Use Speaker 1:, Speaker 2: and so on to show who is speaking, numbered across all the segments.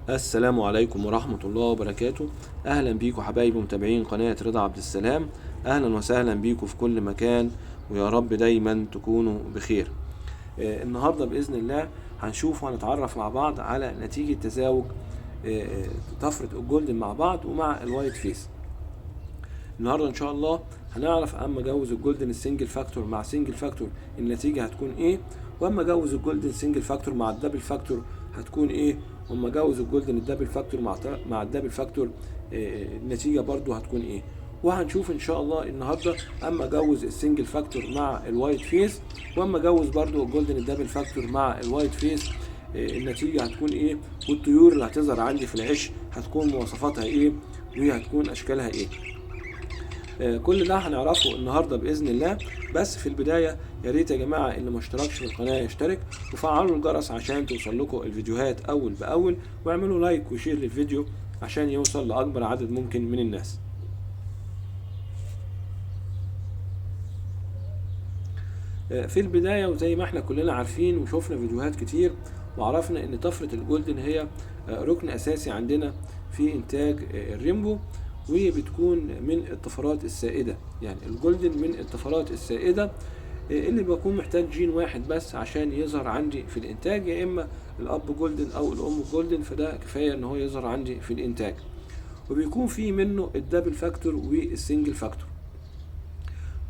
Speaker 1: السلام عليكم ورحمة الله وبركاته. أهلا بيكم حبايبي متابعين قناة رضا عبد السلام. أهلا وسهلا بيكم في كل مكان، ويا رب دايما تكونوا بخير. النهاردة بإذن الله هنشوف وهنتعرف مع بعض على نتيجة تزاوج طفرة الجولدن مع بعض ومع الوايت فيس. النهارده ان شاء الله هنعرف اما اجوز الجولدن السنجل فاكتور مع سنجل فاكتور النتيجه هتكون ايه، واما اجوز الجولدن سنجل فاكتور مع الدبل فاكتور هتكون ايه، واما اجوز الجولدن الدبل فاكتور مع الدبل فاكتور النتيجه برضو هتكون ايه. وهنشوف ان شاء الله النهارده اما اجوز السنجل فاكتور مع الوايت فيس، واما اجوز برضو الجولدن الدبل فاكتور مع الوايت فيس النتيجه هتكون ايه، والطيور اللي هتظهر عندي في العش هتكون مواصفاتها ايه وهتكون اشكالها ايه. كل ده هنعرفه النهارده باذن الله. بس في البدايه يا ريت يا جماعه اللي ما اشتركش في القناه يشترك وفعلوا الجرس عشان توصل لكم الفيديوهات اول باول، واعملوا لايك وشير للفيديو عشان يوصل لاكبر عدد ممكن من الناس. في البدايه وزي ما احنا كلنا عارفين وشوفنا فيديوهات كتير وعرفنا ان طفره الجولدن هي ركن اساسي عندنا في انتاج الريمبو، وبتكون من الطفرات السائدة. يعني الجولدن من الطفرات السائدة اللي بيكون محتاج جين واحد بس عشان يظهر عندي في الانتاج، يا اما الاب جولدن او الام جولدن، فده كفاية ان هو يظهر عندي في الانتاج. وبيكون فيه منه الدبل فاكتور والسنجل فاكتور،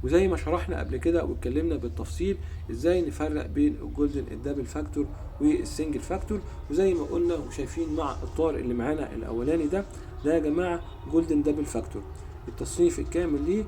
Speaker 1: وزي ما شرحنا قبل كده واتكلمنا بالتفصيل ازاي نفرق بين الجولدن الدبل فاكتور والسنجل فاكتور. وزي ما قلنا وشايفين مع الطار اللي معانا الاولاني ده يا جماعه جولدن دبل فاكتور. التصنيف الكامل ليه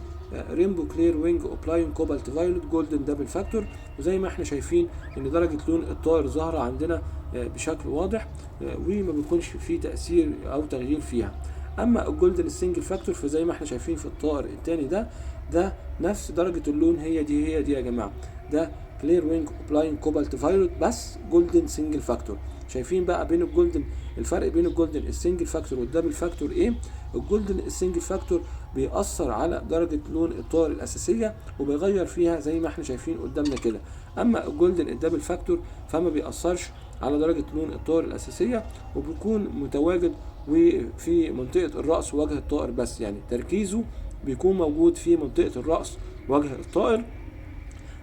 Speaker 1: ريمبو كلير وينج اوبلاين كوبالت فايولت جولدن دبل فاكتور. وزي ما احنا شايفين ان درجه لون الطائر ظاهره عندنا بشكل واضح وما بيكونش فيه تاثير او تغيير فيها. اما الجولدن السنجل فاكتور فزي ما احنا شايفين في الطائر الثاني ده نفس درجه اللون، هي دي يا جماعه، ده كلير وينج اوبلاين كوبالت فايولت بس جولدن سنجل فاكتور. شايفين بقى بين الجولدن الفرق بين الجولدن السنجل فاكتور والدبل فاكتور ايه؟ الجولدن السنجل فاكتور بيأثر على درجة لون الطائر الأساسية وبيغير فيها زي ما احنا شايفين قدامنا كده. أما الجولدن الدبل فاكتور فما بيأثرش على درجة لون الطائر الأساسية وبيكون متواجد وفي منطقة الرأس ووجه الطائر بس، يعني تركيزه بيكون موجود في منطقة الرأس ووجه الطائر،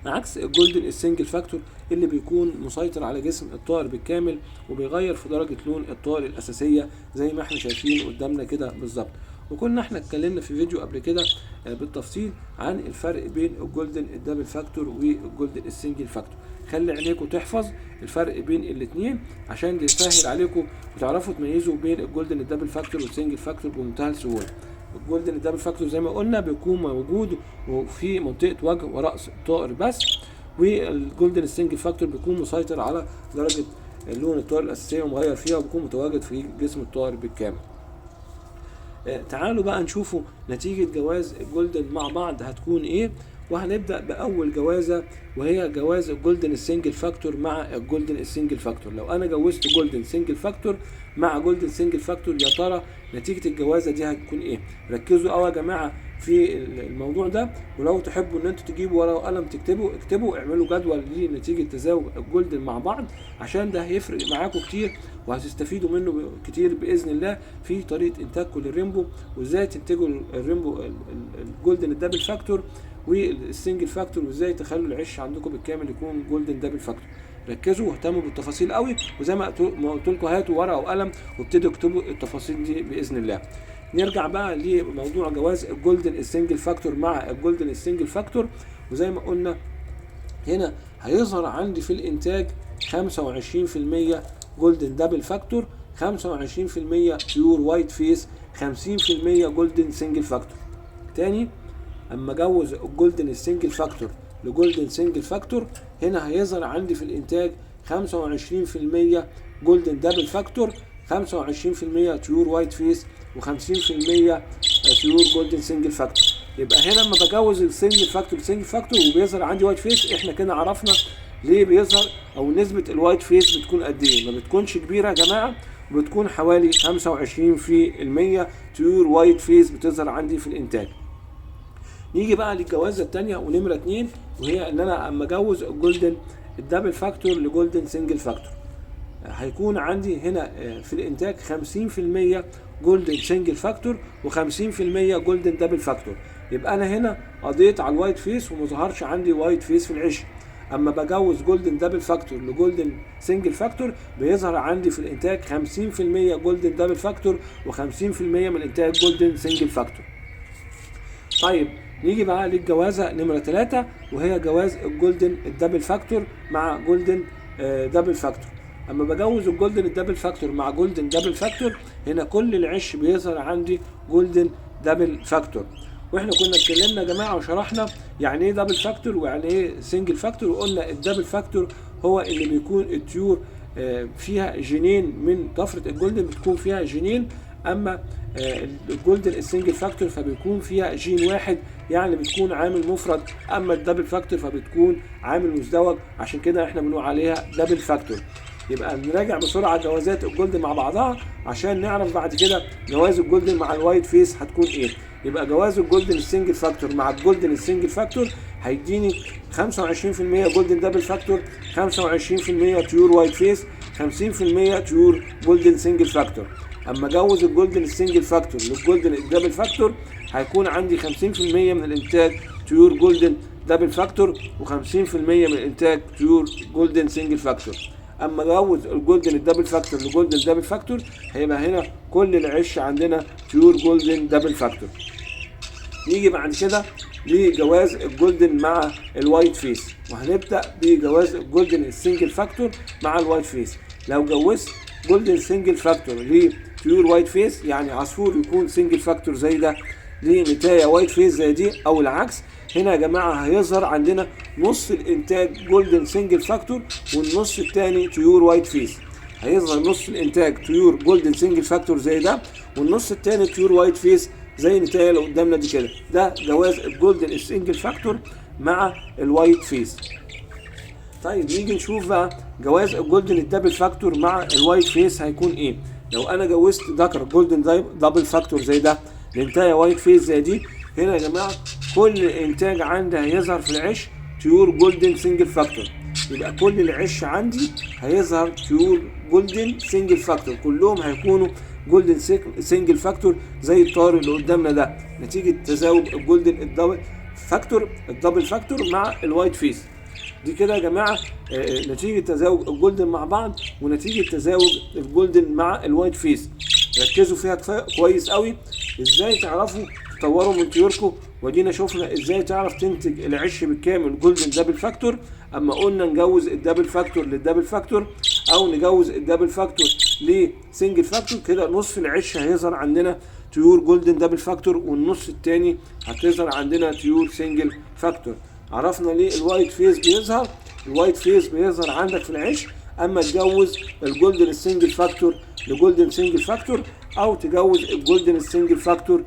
Speaker 1: عكس الجولدن السنجل فاكتور اللي بيكون مسيطر على جسم الطائر بالكامل وبيغير في درجة لون الطائر الأساسية زي ما احنا شايفين قدامنا كده بالظبط. وكنا احنا اتكلمنا في فيديو قبل كده بالتفصيل عن الفرق بين الجولدن الدبل فاكتور والجولدن السنجل فاكتور. خلي عينيكم تحفظ الفرق بين الاثنين عشان يسهل عليكم وتعرفوا تميزوا بين الجولدن الدبل فاكتور والسنجل فاكتور بمنتهى السهولة. الجولدن الدبل فاكتور زي ما قلنا بيكون موجود في منطقه وجه وراس الطائر بس، والجولدن السنجل فاكتور بيكون مسيطر على درجه لون الطائر الاساسيه ومغير فيها وبيكون متواجد في جسم الطائر بالكامل. تعالوا بقى نشوفوا نتيجه جواز الجولدن مع بعض هتكون ايه. وهنبدا باول جوازه وهي جواز الجولدن السنجل فاكتور مع الجولدن السنجل فاكتور. لو انا جوزت جولدن سنجل فاكتور مع جولدن سنجل فاكتور يا ترى نتيجه الجوازه دي هتكون ايه؟ ركزوا قوي يا جماعه في الموضوع ده، ولو تحبوا ان انتوا تجيبوا ورقه وقلم اكتبوا اعملوا جدول لنتيجه تزاوج الجولدن مع بعض عشان ده هيفرق معاكم كتير وهتستفيدوا منه كتير باذن الله في طريقه انتاجكم للريمبو وازاي تنتجوا الريمبو الجولدن الدبل فاكتور والسنجل فاكتور وازاي تخلوا العش عندكم بالكامل يكون جولدن دبل فاكتور. ركزوا واهتموا بالتفاصيل قوي، وزي ما قلت لكم هاتوا ورقه وقلم وابتدوا اكتبوا التفاصيل دي باذن الله. نرجع بقى لموضوع جواز الجولدن السنجل فاكتور مع الجولدن السنجل فاكتور. وزي ما قلنا هنا هيظهر عندي في الانتاج 25% جولدن دبل فاكتور، 25% بيور وايت فيس، 50% جولدن سنجل فاكتور. تاني اما اجوز الجولدن السنجل فاكتور لجولدن سنجل فاكتور هنا هيظهر عندي في الانتاج 25% جولدن دبل فاكتور، 25% تيور وايت فيس، و50% تيور جولدن سنجل فاكتور. يبقى هنا لما بجوز السنجل فاكتور لسنجل فاكتور وبيظهر عندي وايت فيس احنا كده عرفنا ليه بيظهر او نسبة الوايت فيس بتكون قد ايه. ما بتكونش كبيرة يا جماعة، بتكون حوالي 25% تيور وايت فيس بتظهر عندي في الانتاج. نيجي بقى للجوازه الثانيه ونمره 2 وهي ان انا اما اجوز الجولدن الدبل فاكتور لجولدن سنجل فاكتور. هيكون عندي هنا في الانتاج 50% جولدن سنجل فاكتور و50% جولدن دبل فاكتور. يبقى انا هنا قضيت على الوايت فيس وما ظهرش عندي وايت فيس في العش. اما بجوز جولدن دبل فاكتور لجولدن سنجل فاكتور بيظهر عندي في الانتاج 50% جولدن دبل فاكتور و50% من الانتاج جولدن سنجل فاكتور. طيب نيجي بقى للجوازه نمره 3 وهي جواز الجولدن الدبل فاكتور مع جولدن دبل فاكتور. اما بجوز الجولدن الدبل فاكتور مع جولدن دبل فاكتور هنا كل العش بيظهر عندي جولدن دبل فاكتور. واحنا كنا اتكلمنا يا جماعه وشرحنا يعني ايه دبل فاكتور ويعني ايه سنجل فاكتور، وقلنا الدبل فاكتور هو اللي بيكون الطيور فيها جينين من طفره الجولدن، بتكون فيها جينين. اما الجولدن السنجل فاكتور فبيكون فيها جين واحد، يعني بتكون عامل مفرد. اما الدبل فاكتور فبتكون عامل مزدوج، عشان كده احنا بنقول عليها دبل فاكتور. يبقى نراجع بسرعه جوازات الجولدن مع بعضها عشان نعرف بعد كده جواز الجولدن مع الوايت فيس هتكون ايه. يبقى جواز الجولدن السنجل فاكتور مع الجولدن السنجل فاكتور هيديني 25% جولدن دبل فاكتور، 25% تيور وايت فيس، 50% تيور جولدن سنجل فاكتور. اما جوز الجولدن السنجل فاكتور للجولدن الدبل فاكتور هيكون عندي 50% من الانتاج تيور جولدن دبل فاكتور و50% من الانتاج تيور جولدن سنجل فاكتور. اما جوز الجولدن الدبل فاكتور لجولدن دبل فاكتور هيبقى هنا كل العش عندنا تيور جولدن دبل فاكتور. نيجي بعد كده لجواز الجولدن مع الوايت فيس، وهنبدا بجواز الجولدن السنجل فاكتور مع الوايت فيس. لو جوزت جولدن سنجل فاكتور لتيور وايت فيس، يعني عصفور يكون سنجل فاكتور زي ده لنتايه وايت فيس زي دي او العكس، هنا يا جماعه هيظهر عندنا نص الانتاج جولدن سنجل فاكتور والنص الثاني تيور وايت فيس. هيظهر نص الانتاج تيور جولدن سنجل فاكتور زي ده، والنص الثاني تيور وايت فيس زي النتايه اللي قدامنا دي كده. ده جواز الجولدن السنجل فاكتور مع الوايت فيس. طيب نيجي نشوف بقى جواز الجولدن الدبل فاكتور مع الوايت فيس هيكون ايه. لو انا جوزت ذكر جولدن دبل فاكتور زي ده لانتايه وايت فيس زي دي، هنا يا جماعه كل انتاج عندي هيظهر في العش تيور جولدن سنجل فاكتور. يبقى كل العش عندي هيظهر تيور جولدن سنجل فاكتور، كلهم هيكونوا جولدن سنجل فاكتور زي الطار اللي قدامنا ده، نتيجه تزاوج الجولدن الدبل فاكتور مع الوايت فيس. دي كده يا جماعه نتيجه تزاوج الجولدن مع بعض ونتيجه تزاوج الجولدن مع الوايت فيس. ركزوا فيها كويس قوي ازاي تعرفوا تطوروا من طيوركم. ودينا شفنا ازاي تعرف تنتج العش بالكامل جولدن دبل فاكتور. اما قلنا نجوز الدبل فاكتور للدبل فاكتور او نجوز الدبل فاكتور لسنجل فاكتور، كده نصف العش هيظهر عندنا تيور جولدن دبل فاكتور والنص الثاني هتظهر عندنا تيور سنجل فاكتور. عرفنا ليه الوايت فيس بيظهر. الوايت فيس بيظهر عندك في العش اما تجوز الجولدن السنجل فاكتور لجولدن سنجل فاكتور او تجوز الجولدن السنجل فاكتور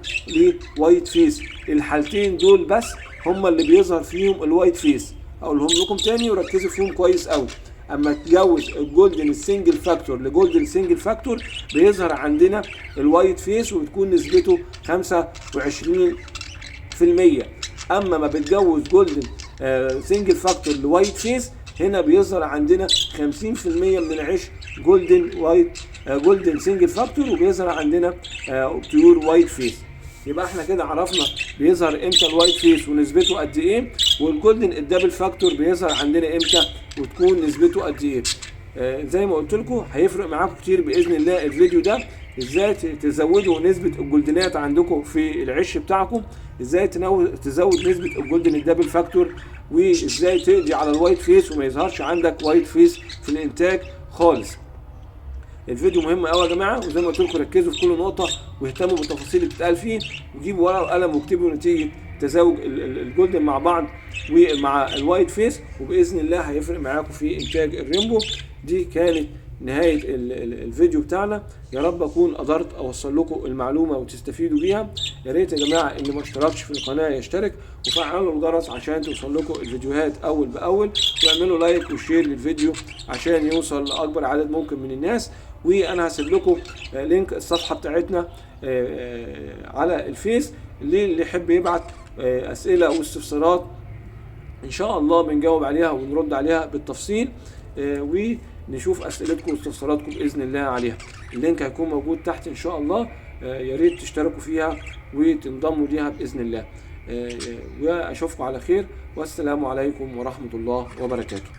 Speaker 1: لوايت فيس. الحالتين دول بس هما اللي بيظهر فيهم الوايت فيس. اقولهم لكم تاني وركزوا فيهم كويس قوي. اما تجوز الجولدن السنجل فاكتور لجولدن سنجل فاكتور بيظهر عندنا الوايت فيس وبتكون نسبته 25%. اما ما بتجوز جولدن سنجل فاكتور لوايت فيس هنا بيظهر عندنا 50% من العش جولدن سنجل فاكتور وبيظهر عندنا تيور وايت فيس. يبقى احنا كده عرفنا بيظهر امتى الوايت فيس ونسبته قد ايه، والجولدن الدبل فاكتور بيظهر عندنا امتى وتكون نسبته قد ايه. زي ما قلت لكم هيفرق معاكم كتير باذن الله الفيديو ده، ازاي تزودوا نسبه الجولدنات عندكم في العش بتاعكم، ازاي تزود نسبه الجولدن الدبل فاكتور، وازاي تقضي على الوايت فيس وما يظهرش عندك وايت فيس في الانتاج خالص. الفيديو مهم قوي يا جماعه، وزي ما قلت لكم ركزوا في كل نقطه واهتموا بالتفاصيل اللي بتتقال فيه، وجيبوا ورقه وقلم واكتبوا نتيجه تزاوج الجولدن مع بعض ومع الوايت فيس، وباذن الله هيفرق معاكم في انتاج الريمبو. دي كانت نهايه الفيديو بتاعنا. يا رب اكون قدرت اوصل لكم المعلومه وتستفيدوا بيها. يا ريت يا جماعه اللي ما اشتركش في القناه يشترك وفعلوا الجرس عشان توصل لكم الفيديوهات اول باول، واعملوا لايك وشير للفيديو عشان يوصل لاكبر عدد ممكن من الناس. وانا هسيب لكم لينك الصفحه بتاعتنا على الفيس اللي يحب يبعت اسئله او استفسارات ان شاء الله بنجاوب عليها ونرد عليها بالتفصيل. نشوف اسئلتكم واستفساراتكم باذن الله عليها. اللينك هيكون موجود تحت ان شاء الله، يا ريت تشتركوا فيها وتنضموا ليها باذن الله. واشوفكم على خير، والسلام عليكم ورحمه الله وبركاته.